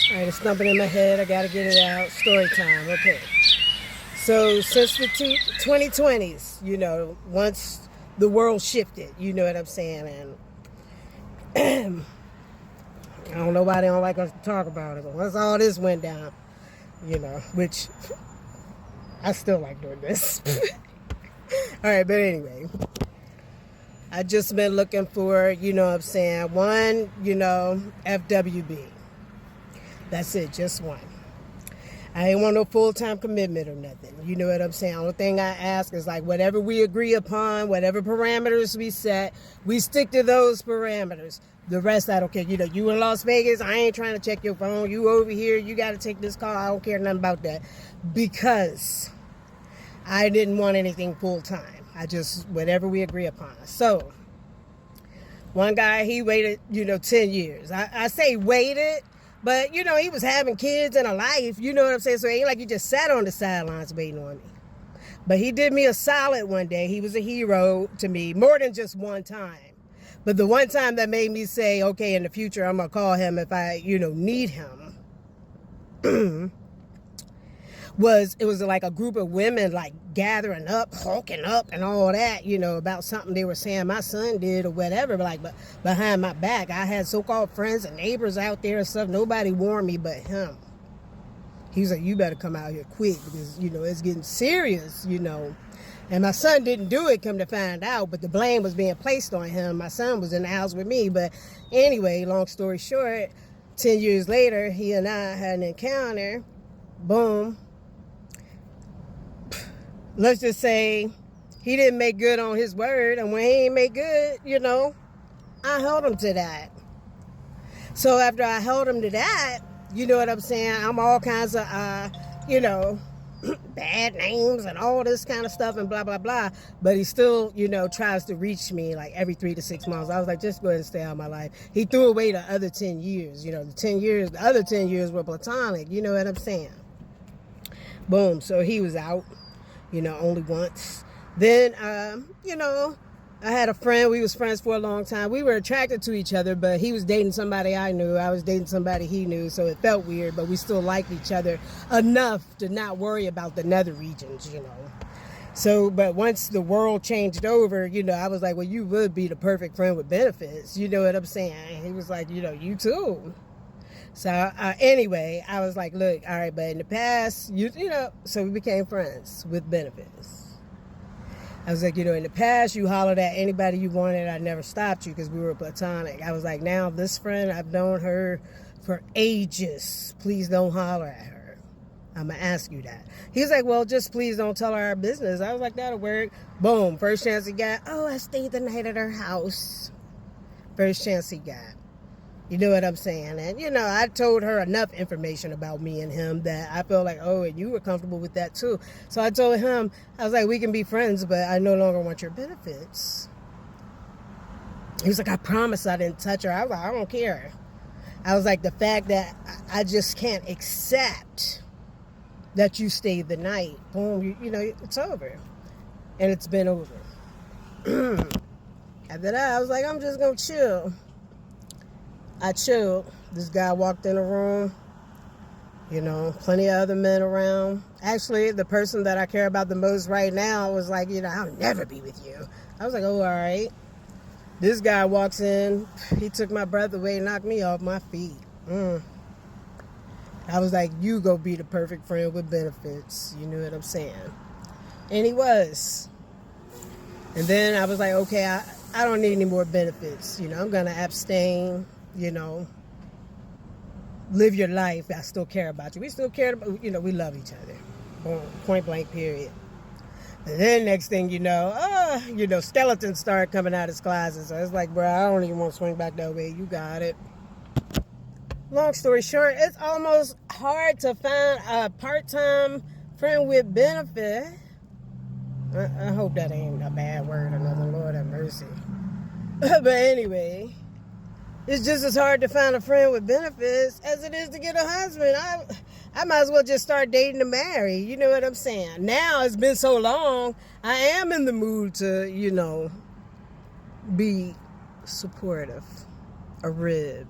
All right, it's thumping in my head. I got to get it out. Story time. Okay. So since the 2020s, once the world shifted, you know what I'm saying? And I don't know why they don't like us to talk about it, but once all this went down, which I still like doing this. All right, but anyway, I just been looking for, one, FWB. That's it, just one. I ain't want no full-time commitment or nothing. You know what I'm saying? The only thing I ask is like whatever we agree upon, whatever parameters we set, we stick to those parameters. The rest, I don't care. You in Las Vegas, I ain't trying to check your phone. You over here, you got to take this call. I don't care nothing about that. Because I didn't want anything full-time. I just, whatever we agree upon. So, one guy, he waited, 10 years. I say waited. But, he was having kids and a life, you know what I'm saying? So it ain't like he just sat on the sidelines waiting on me. But he did me a solid one day. He was a hero to me, more than just one time. But the one time that made me say, okay, in the future, I'm going to call him if I, need him. It was like a group of women like gathering up, hulking up and all that, about something they were saying my son did or whatever. But behind my back, I had so-called friends and neighbors out there and stuff. Nobody warned me but him. He was like, you better come out here quick because, it's getting serious, And my son didn't do it, come to find out, but the blame was being placed on him. My son was in the house with me. But anyway, long story short, 10 years later, he and I had an encounter. Boom. Let's just say he didn't make good on his word. And when he ain't make good, I held him to that. So after I held him to that, you know what I'm saying? I'm all kinds of, bad names and all this kind of stuff and blah, blah, blah. But he still, tries to reach me like every 3 to 6 months. I was like, just go ahead and stay out of my life. He threw away the other 10 years. The other 10 years were platonic. You know what I'm saying? Boom. So he was out. Only once. Then, I had a friend. We was friends for a long time. We were attracted to each other, but he was dating somebody I knew. I was dating somebody he knew, so it felt weird, but we still liked each other enough to not worry about the nether regions, So, but once the world changed over, I was like, well, you would be the perfect friend with benefits. You know what I'm saying? He was like, you too. So anyway, I was like, look, all right, but in the past, so we became friends with benefits. I was like, in the past, you hollered at anybody you wanted. I never stopped you because we were platonic. I was like, now this friend, I've known her for ages. Please don't holler at her. I'm going to ask you that. He was like, well, just please don't tell her our business. I was like, that'll work. Boom. First chance he got, oh, I stayed the night at her house. First chance he got. You know what I'm saying? And, I told her enough information about me and him that I felt like, oh, and you were comfortable with that too. So I told him, I was like, we can be friends, but I no longer want your benefits. He was like, I promise I didn't touch her. I was like, I don't care. I was like, the fact that I just can't accept that you stayed the night. Boom, it's over. And it's been over. After that, I was like, I'm just going to chill. I chilled. This guy walked in the room. Plenty of other men around. Actually, the person that I care about the most right now was like, I'll never be with you. I was like, oh, all right. This guy walks in. He took my breath away, knocked me off my feet. I was like, you go be the perfect friend with benefits. You know what I'm saying? And he was. And then I was like, okay, I don't need any more benefits. I'm going to abstain. Live your life. I still care about you. We still care about, we love each other. Boom, point blank, period. And then next thing skeletons started coming out of his closet. So it's like, bro, I don't even want to swing back that way. You got it. Long story short, it's almost hard to find a part-time friend with benefit. I hope that ain't a bad word or nothing. Lord have mercy. But anyway, it's just as hard to find a friend with benefits as it is to get a husband. I might as well just start dating to marry. You know what I'm saying? Now it's been so long, I am in the mood to, be supportive. A rib.